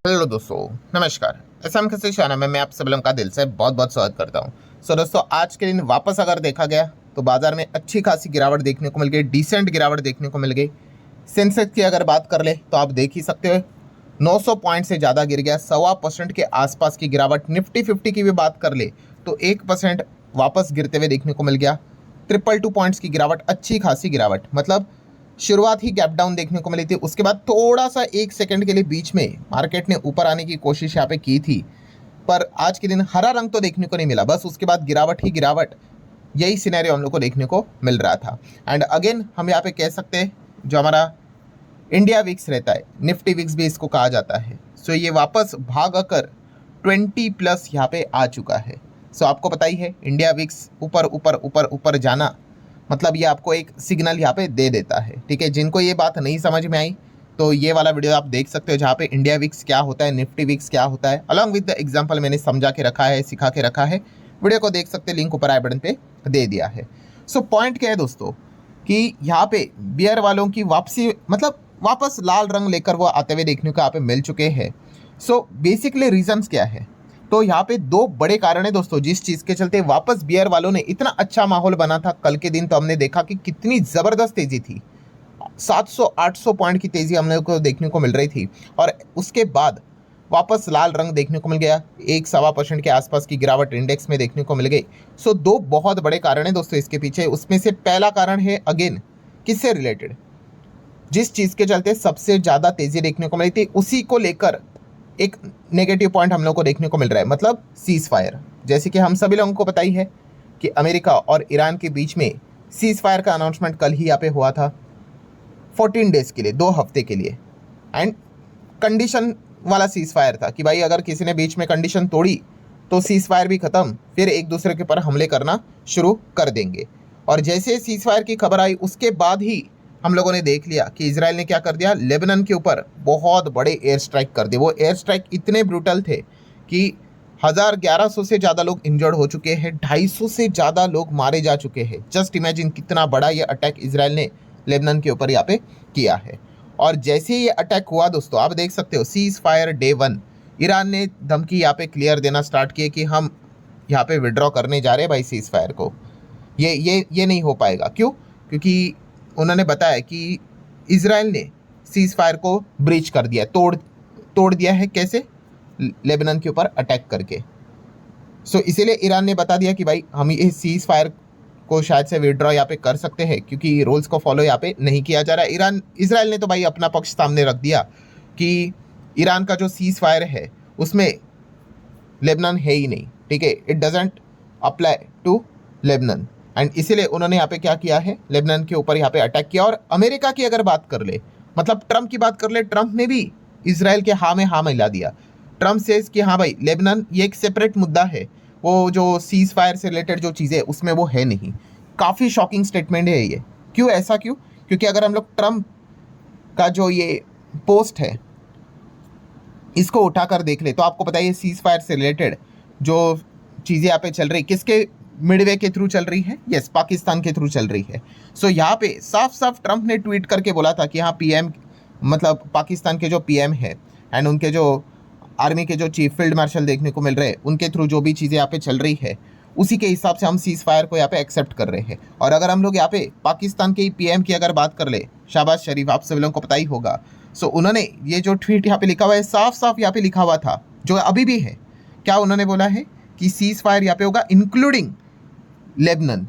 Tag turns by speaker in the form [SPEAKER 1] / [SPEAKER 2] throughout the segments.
[SPEAKER 1] Hello दोस्तों, नमस्कार। SM किसी चैनल में मैं आप सब लोगों का दिल से बहुत बहुत स्वागत करता हूं। सो दोस्तों, आज के दिन वापस अगर देखा गया तो बाजार में अच्छी खासी गिरावट देखने को मिल गई, डिसेंट गिरावट देखने को मिल गई। सेंसेक्स की अगर बात कर ले तो आप देख ही सकते हो 900 पॉइंट से ज़्यादा गिर गया, 1.25% के आसपास की गिरावट। निफ्टी 50 की भी बात कर ले तो 1% वापस गिरते हुए देखने को मिल गया। 222 पॉइंट्स की गिरावट, अच्छी खासी गिरावट। मतलब शुरुआत ही गैप डाउन देखने को मिली थी, उसके बाद थोड़ा सा 1 सेकंड के लिए बीच में मार्केट ने ऊपर आने की कोशिश यहाँ पे की थी, पर आज के दिन हरा रंग तो देखने को नहीं मिला। बस उसके बाद गिरावट ही गिरावट, यही सिनेरियो हम लोग को देखने को मिल रहा था। एंड अगेन हम यहाँ पे कह सकते हैं जो हमारा इंडिया विक्स रहता है, निफ्टी विक्स भी इसको कहा जाता है, सो ये वापस भाग कर 20+ यहाँ पे आ चुका है। सो आपको पता ही है इंडिया विक्स ऊपर ऊपर ऊपर ऊपर जाना मतलब ये आपको एक सिग्नल यहाँ पे दे देता है। ठीक है, जिनको ये बात नहीं समझ में आई तो ये वाला वीडियो आप देख सकते हो जहाँ पे इंडिया विक्स क्या होता है, निफ्टी विक्स क्या होता है, अलॉन्ग विद द एग्जांपल मैंने समझा के रखा है, सिखा के रखा है। वीडियो को देख सकते हैं, लिंक ऊपर आई बटन पे दे दिया है। सो पॉइंट क्या है दोस्तों कि यहाँ पे बियर वालों की वापसी, मतलब वापस लाल रंग लेकर वो आते हुए देखने को यहाँ पे मिल चुके हैं। सो बेसिकली रीजंस क्या है, तो यहाँ पे दो बड़े कारण है दोस्तों जिस चीज़ के चलते वापस बियर वालों ने इतना अच्छा माहौल बना था। कल के दिन तो हमने देखा कि कितनी ज़बरदस्त तेज़ी थी, 700-800 पॉइंट की तेज़ी हम लोग को देखने को मिल रही थी, और उसके बाद वापस लाल रंग देखने को मिल गया। 1-1.25% के आसपास की गिरावट इंडेक्स में देखने को मिल गई। सो दो बहुत बड़े कारण हैं दोस्तों इसके पीछे। उसमें से पहला कारण है अगेन किससे रिलेटेड, जिस चीज़ के चलते सबसे ज़्यादा तेज़ी देखने को मिली थी उसी को लेकर एक नेगेटिव पॉइंट हम लोग को देखने को मिल रहा है, मतलब सीज फायर। जैसे कि हम सभी लोगों को पता ही है कि अमेरिका और ईरान के बीच में सीज फायर का अनाउंसमेंट कल ही यहाँ पे हुआ था 14 डेज के लिए, 2 हफ्ते के लिए। एंड कंडीशन वाला सीज फायर था कि भाई अगर किसी ने बीच में कंडीशन तोड़ी तो सीज फायर भी ख़त्म, फिर एक दूसरे के ऊपर हमले करना शुरू कर देंगे। और जैसे सीज फायर की खबर आई उसके बाद ही हम लोगों ने देख लिया कि इजराइल ने क्या कर दिया, लेबनान के ऊपर बहुत बड़े एयर स्ट्राइक कर दिए। वो एयर स्ट्राइक इतने ब्रूटल थे कि 1100 से ज़्यादा लोग इंजर्ड हो चुके हैं, 250 से ज़्यादा लोग मारे जा चुके हैं। जस्ट इमेजिन कितना बड़ा ये अटैक इजराइल ने लेबनान के ऊपर यहाँ पे किया है। और जैसे ये अटैक हुआ दोस्तों, आप देख सकते हो सीज फायर डे 1, ईरान ने धमकी यहाँ पे क्लियर देना स्टार्ट किए कि हम यहाँ पे विड्रॉ करने जा रहे हैं भाई सीज फायर को। ये नहीं हो पाएगा। क्यों? क्योंकि उन्होंने बताया कि इजराइल ने सीज फायर को ब्रीच कर दिया, तोड़ दिया है। कैसे? लेबनान के ऊपर अटैक करके। सो इसीलिए ईरान ने बता दिया कि भाई हम ये सीज फायर को शायद से विड्रॉ यहाँ पे कर सकते हैं, क्योंकि रूल्स को फॉलो यहाँ पे नहीं किया जा रहा है। इजराइल ने तो भाई अपना पक्ष सामने रख दिया कि ईरान का जो सीज फायर है उसमें लेबनान है ही नहीं। ठीक है, it doesn't apply to Lebanon. And इसीलिए उन्होंने यहाँ पे क्या किया है, लेबनान के ऊपर यहाँ पे अटैक किया। और अमेरिका की अगर बात कर ले, मतलब ट्रंप की बात कर ले, ट्रंप ने भी इसराइल के हाँ में हाँ मिला दिया। ट्रंप सेज कि हाँ भाई लेबनान ये एक सेपरेट मुद्दा है, वो जो सीज फायर से रिलेटेड जो चीज़ें उसमें वो है नहीं। काफ़ी शॉकिंग स्टेटमेंट है ये। क्यों ऐसा? क्यों? क्योंकि अगर हम लोग ट्रंप का जो ये पोस्ट है इसको उठाकर देख ले तो आपको पता है ये सीज फायर से रिलेटेड जो चीज़ें यहाँ पे चल रही किसके मिडवे के थ्रू चल रही है? यस, पाकिस्तान के थ्रू चल रही है। सो यहाँ पे साफ साफ ट्रंप ने ट्वीट करके बोला था कि हाँ पीएम, मतलब पाकिस्तान के जो पीएम है एंड उनके जो आर्मी के जो चीफ फील्ड मार्शल देखने को मिल रहे हैं, उनके थ्रू जो भी चीज़ें यहाँ पे चल रही है उसी के हिसाब से हम सीज फायर को यहाँ पे एक्सेप्ट कर रहे हैं। और अगर हम लोग यहाँ पे पाकिस्तान के पीएम की अगर बात कर ले, शहबाज शरीफ, आप सभी लोगों को पता ही होगा। सो उन्होंने ये जो ट्वीट यहाँ पे लिखा हुआ है, साफ साफ यहाँ पे लिखा हुआ था, जो अभी भी है। क्या उन्होंने बोला है कि सीज फायर यहाँ पे होगा इंक्लूडिंग लेबनान,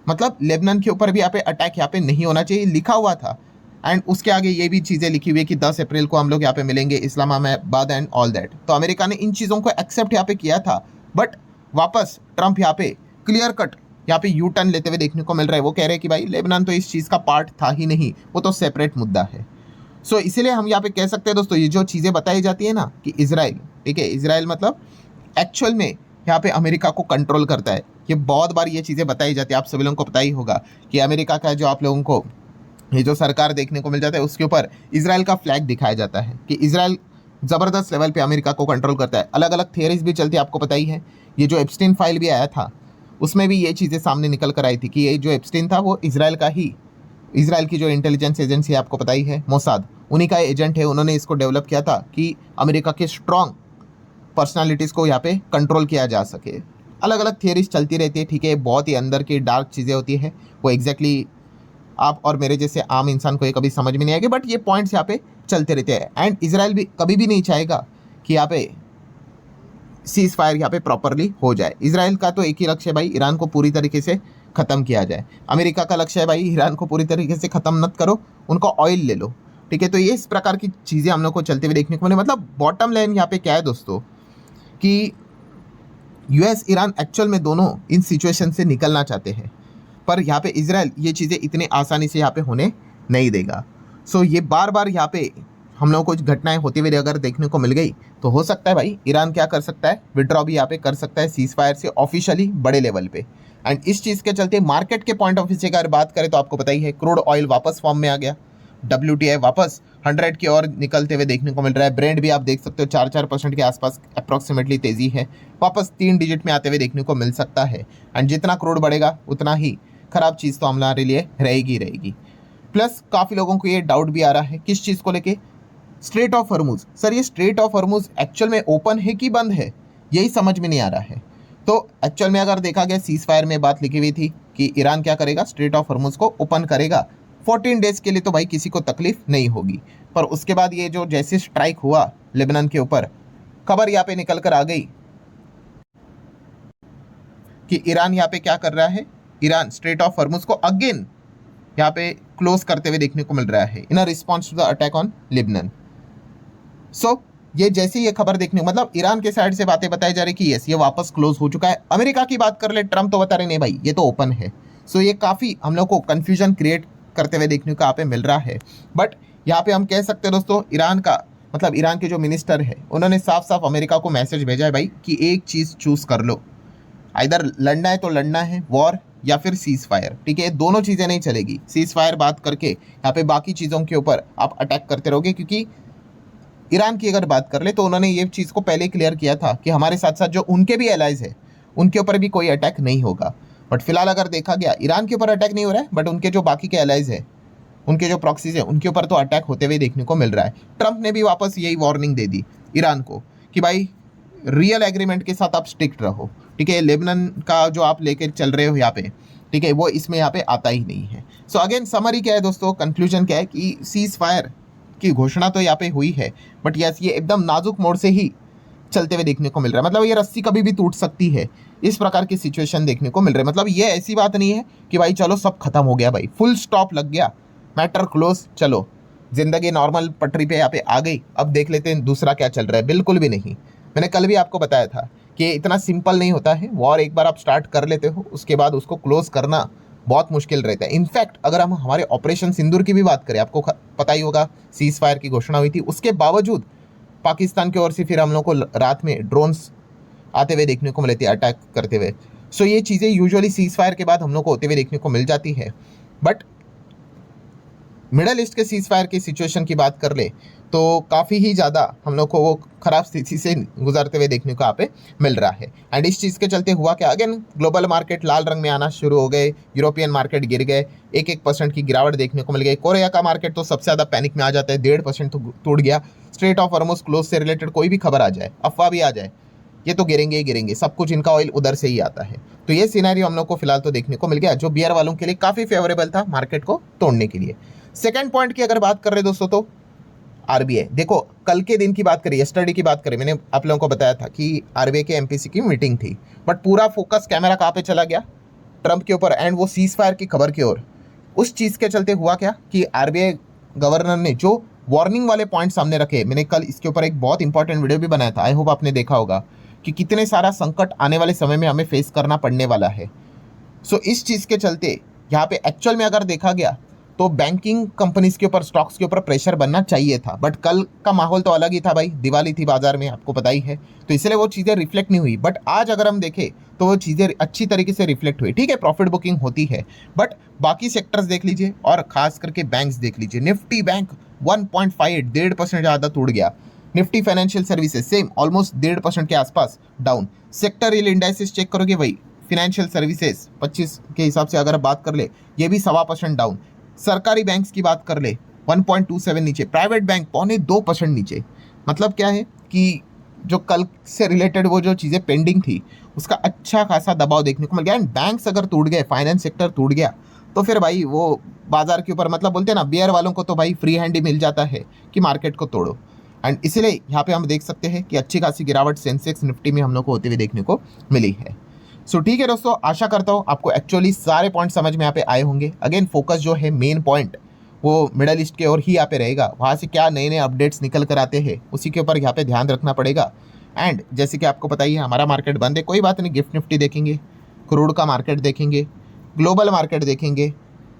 [SPEAKER 1] मतलब लेबनान के ऊपर भी यहाँ पे अटैक यहाँ पे नहीं होना चाहिए, लिखा हुआ था। एंड उसके आगे ये भी चीज़ें लिखी हुई है कि 10 अप्रैल को हम लोग यहाँ पे मिलेंगे इस्लामाबाद एंड ऑल दैट। तो अमेरिका ने इन चीज़ों को एक्सेप्ट यहाँ पे किया था, बट वापस ट्रंप यहाँ पे क्लियर कट यहाँ पे यू टर्न लेते हुए देखने को मिल रहा है। वो कह रहे हैं कि भाई लेबनान तो इस चीज़ का पार्ट था ही नहीं, वो तो सेपरेट मुद्दा है। सो इसीलिए हम यहाँ पे कह सकते हैं दोस्तों, ये जो चीज़ें बताई जाती है ना कि इजराइल, ठीक है, इजराइल मतलब एक्चुअल में यहाँ पे अमेरिका को कंट्रोल करता है। ये बहुत बार ये चीज़ें बताई जाती है, आप सभी लोगों को पता ही होगा कि अमेरिका का जो आप लोगों को ये जो सरकार देखने को मिल जाता है उसके ऊपर इजराइल का फ्लैग दिखाया जाता है कि इजराइल ज़बरदस्त लेवल पे अमेरिका को कंट्रोल करता है। अलग अलग थियरीज भी चलती है, आपको पता ही है। ये जो एप्स्टीन फाइल भी आया था उसमें भी ये चीज़ें सामने निकल कर आई थी कि ये जो एप्स्टीन था वो इजराइल का ही, इजराइल की जो इंटेलिजेंस एजेंसी है आपको पता ही है, मोसाद, उन्हीं का एजेंट है, उन्होंने इसको डेवलप किया था कि अमेरिका के स्ट्रॉन्ग पर्सनालिटीज़ को यहाँ पे कंट्रोल किया जा सके। अलग अलग थियरीज चलती रहती है, ठीक है, बहुत ही अंदर की डार्क चीज़ें होती है, वो एग्जैक्टली आप और मेरे जैसे आम इंसान को ये कभी समझ में नहीं आएगी, बट ये पॉइंट्स यहाँ पे चलते रहते हैं। एंड इजराइल भी कभी भी नहीं चाहेगा कि यहाँ पे सीज फायर यहाँ पे प्रॉपरली हो जाए। इजराइल का तो एक ही लक्ष्य है भाई, ईरान को पूरी तरीके से ख़त्म किया जाए। अमेरिका का लक्ष्य है भाई, ईरान को पूरी तरीके से ख़त्म मत करो, उनका ऑयल ले लो, ठीक है। तो ये इस प्रकार की चीज़ें हम लोग को चलते हुए देखने को मिले। मतलब बॉटम लाइन यहाँ पे क्या है दोस्तों कि यूएस ईरान एक्चुअल में दोनों इन सिचुएशन से निकलना चाहते हैं, पर यहाँ पे इजराइल ये चीज़ें इतने आसानी से यहाँ पे होने नहीं देगा। सो ये बार बार यहाँ पे हम लोगों को कुछ घटनाएं होती हुई अगर देखने को मिल गई तो हो सकता है भाई ईरान क्या कर सकता है, विड्रॉ भी यहाँ पे कर सकता है सीज फायर से ऑफिशियली बड़े लेवल पे। एंड इस चीज़ के चलते मार्केट के पॉइंट ऑफ व्यू से अगर बात करें तो आपको पता ही है, क्रूड ऑयल वापस फॉर्म में आ गया, WTI वापस 100 की ओर निकलते हुए देखने को मिल रहा है। ब्रेंड भी आप देख सकते हो 4% के आसपास अप्रॉक्सीमेटली तेज़ी है, वापस 3 डिजिट में आते हुए देखने को मिल सकता है। एंड जितना क्रूड बढ़ेगा उतना ही खराब चीज़ तो हमारे लिए रहेगी। प्लस काफ़ी लोगों को ये डाउट भी आ रहा है किस चीज़ को लेके, स्ट्रेट ऑफ हॉर्मुज। सर ये स्ट्रेट ऑफ हॉर्मुज एक्चुअल में ओपन है कि बंद है, यही समझ में नहीं आ रहा है। तो एक्चुअल में अगर देखा गया सीज फायर में बात लिखी हुई थी कि ईरान क्या करेगा, स्ट्रेट ऑफ हॉर्मुज को ओपन करेगा 14 डेज के लिए, तो भाई किसी को तकलीफ नहीं होगी। पर उसके बाद ये जो जैसे स्ट्राइक हुआ लेबनान के ऊपर, खबर यहाँ पे निकल कर आ गई कि ईरान यहाँ पे क्या कर रहा है, ईरान स्ट्रेट ऑफ हॉर्मुज को अगेन यहाँ पे क्लोज करते हुए देखने को मिल रहा है in a response to the attack on Lebanon. So ये जैसी ये खबर देखने मतलब ईरान के साइड से बातें बताई जा रही कि यस ये वापस क्लोज हो चुका है। अमेरिका की बात कर ले, ट्रम्प तो बता रहे नहीं भाई ये तो ओपन है। सो ये काफ़ी हम लोग को कन्फ्यूजन क्रिएट करते हुए देखने को यहाँ पे मिल रहा है। बट यहाँ पे हम कह सकते हैं दोस्तों, ईरान का मतलब ईरान के जो मिनिस्टर है उन्होंने साफ साफ अमेरिका को मैसेज भेजा है भाई कि एक चीज़ चूज़ कर लो, इधर लड़ना है तो लड़ना है वॉर, या फिर सीज फायर, ठीक है। दोनों चीज़ें नहीं चलेगी। सीज फायर बात करके यहाँ पे बाकी चीज़ों के ऊपर आप अटैक करते रहोगे, क्योंकि ईरान की अगर बात कर ले तो उन्होंने ये चीज़ को पहले क्लियर किया था कि हमारे साथ साथ जो उनके भी एलाइज है उनके ऊपर भी कोई अटैक नहीं होगा। बट फिलहाल अगर देखा गया ईरान के ऊपर अटैक नहीं हो रहा है, बट उनके जो बाकी के एलाइज है, उनके जो प्रॉक्सीज है, उनके ऊपर तो अटैक होते हुए देखने को मिल रहा है। ट्रंप ने भी वापस यही वार्निंग दे दी ईरान को कि भाई रियल एग्रीमेंट के साथ आप स्ट्रिक्ट रहो, ठीक है। लेबनान का जो आप लेके चल रहे हो यहाँ पे, ठीक है, वो इसमें यहाँ पे आता ही नहीं है। सो अगेन समरी क्या है दोस्तों, कंक्लूजन क्या है कि सीज फायर की घोषणा तो यहाँ पे हुई है, बट यस ये एकदम नाजुक मोड़ से ही चलते हुए देखने को मिल रहा है। मतलब ये रस्सी कभी भी टूट सकती है, इस प्रकार की सिचुएशन देखने को मिल रही है। मतलब ये ऐसी बात नहीं है कि भाई चलो सब खत्म हो गया, भाई फुल स्टॉप लग गया, मैटर क्लोज, चलो जिंदगी नॉर्मल पटरी पे यहाँ पे आ गई, अब देख लेते हैं दूसरा क्या चल रहा है। बिल्कुल भी नहीं। मैंने कल भी आपको बताया था कि इतना सिंपल नहीं होता है। वॉर एक बार आप स्टार्ट कर लेते हो उसके बाद उसको क्लोज करना बहुत मुश्किल रहता है। इनफैक्ट अगर हम हमारे ऑपरेशन सिंदूर की भी बात करें, आपको पता ही होगा सीज फायर की घोषणा हुई थी, उसके बावजूद पाकिस्तान की ओर से फिर हम लोग को रात में ड्रोन्स आते हुए देखने को मिले थे अटैक करते हुए। सो ये चीज़ें यूजुअली सीज फायर के बाद हम लोग को होते हुए देखने को मिल जाती है। बट मिडल ईस्ट के सीज फायर की सिचुएशन की बात कर ले तो काफ़ी ही ज़्यादा हम लोग को वो ख़राब स्थिति से गुजरते हुए देखने को यहाँ पे मिल रहा है। एंड इस चीज़ के चलते हुआ क्या, अगेन ग्लोबल मार्केट लाल रंग में आना शुरू हो गए, यूरोपियन मार्केट गिर गए, 1% की गिरावट देखने को मिल गई। कोरिया का मार्केट तो सबसे ज़्यादा पैनिक में आ जाता है, 1.5% तो टूट गया। स्ट्रेट ऑफ हॉर्मुज क्लोज से रिलेटेड कोई भी खबर आ जाए, अफवाह भी आ जाए, ये तो गिरेंगे ही गिरेंगे, सब कुछ इनका ऑयल उधर से ही आता है। तो ये सिनेरियो हम लोग को फिलहाल तो देखने को मिल गया, जो बियर वालों के लिए काफ़ी फेवरेबल था मार्केट को तोड़ने के लिए। सेकेंड पॉइंट की अगर बात कर रहे दोस्तों तो आरबीआई, देखो कल के दिन की बात करें, यस्टरडे की बात करें, मैंने आप लोगों को बताया था कि आरबीआई के एमपीसी की मीटिंग थी, बट पूरा फोकस कैमरा कहाँ पे चला गया, ट्रंप के ऊपर एंड वो सीज फायर की खबर की ओर। उस चीज़ के चलते हुआ क्या कि आरबीआई गवर्नर ने जो वार्निंग वाले पॉइंट सामने रखे, मैंने कल इसके ऊपर एक बहुत इंपॉर्टेंट वीडियो भी बनाया था, आई होप आपने देखा होगा कि कितने सारा संकट आने वाले समय में हमें फेस करना पड़ने वाला है। सो इस चीज़ के चलते यहाँ पे एक्चुअल में अगर देखा गया तो बैंकिंग कंपनीज के ऊपर, स्टॉक्स के ऊपर प्रेशर बनना चाहिए था। बट कल का माहौल तो अलग ही था भाई, दिवाली थी बाजार में, आपको पता ही है, तो इसलिए वो चीज़ें रिफ्लेक्ट नहीं हुई। बट आज अगर हम देखें तो वो चीज़ें अच्छी तरीके से रिफ्लेक्ट हुई। ठीक है, प्रॉफिट बुकिंग होती है, बट बाकी सेक्टर्स देख लीजिए और खास करके बैंक्स देख लीजिए। निफ्टी बैंक 1.58 1.5% ज़्यादा टूट गया। Nifty financial services same almost 1.5% के आसपास डाउन। सेक्टरियल इंडाइसेस चेक करोगे भाई, फाइनेंशियल सर्विसेज 25 के हिसाब से अगर बात कर ले, ये भी 1.25% डाउन। सरकारी बैंक्स की बात कर ले, 1.27 नीचे, प्राइवेट बैंक 0.25% नीचे। मतलब क्या है कि जो कल से रिलेटेड वो जो चीज़ें पेंडिंग थी उसका अच्छा खासा दबाव देखने को मिल गया। एंड बैंक्स अगर टूट गए, फाइनेंस सेक्टर टूट गया, तो फिर भाई वो बाजार के ऊपर मतलब बोलते हैं ना, बियर वालों को तो भाई फ्री हैंड ही मिल जाता है कि मार्केट को तोड़ो। एंड इसीलिए यहाँ पे हम देख सकते हैं कि अच्छी खासी गिरावट सेंसेक्स निफ्टी में हम लोग को होती हुई देखने को मिली है। सो ठीक है दोस्तों, आशा करता हूँ आपको एक्चुअली सारे पॉइंट समझ में यहाँ पे आए होंगे। अगेन फोकस जो है मेन पॉइंट वो मिडल ईस्ट के ओर ही यहाँ पे रहेगा, वहाँ से क्या नए नए अपडेट्स निकल कर आते हैं उसी के ऊपर यहाँ पे ध्यान रखना पड़ेगा। एंड जैसे कि आपको पता ही है हमारा मार्केट बंद है, कोई बात नहीं, गिफ्ट निफ्टी देखेंगे, क्रूड का मार्केट देखेंगे, ग्लोबल मार्केट देखेंगे,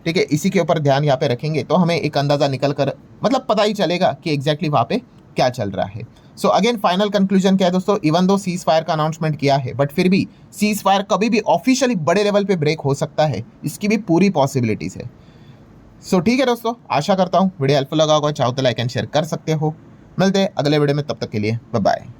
[SPEAKER 1] ठीक है, इसी के ऊपर ध्यान यहाँ पे रखेंगे तो हमें एक अंदाज़ा निकल कर मतलब पता ही चलेगा कि एग्जैक्टली वहाँ पे क्या चल रहा है। सो अगेन फाइनल कंक्लूजन क्या है दोस्तों, इवन दो सीज फायर का अनाउंसमेंट किया है बट फिर भी सीज फायर कभी भी ऑफिशियली बड़े लेवल पे ब्रेक हो सकता है, इसकी भी पूरी पॉसिबिलिटीज है। सो ठीक है दोस्तों, आशा करता हूँ वीडियो हेल्पफुल लगा होगा, चाहो तो लाइक एंड शेयर कर सकते हो। मिलते हैं अगले वीडियो में, तब तक के लिए बाय बाय।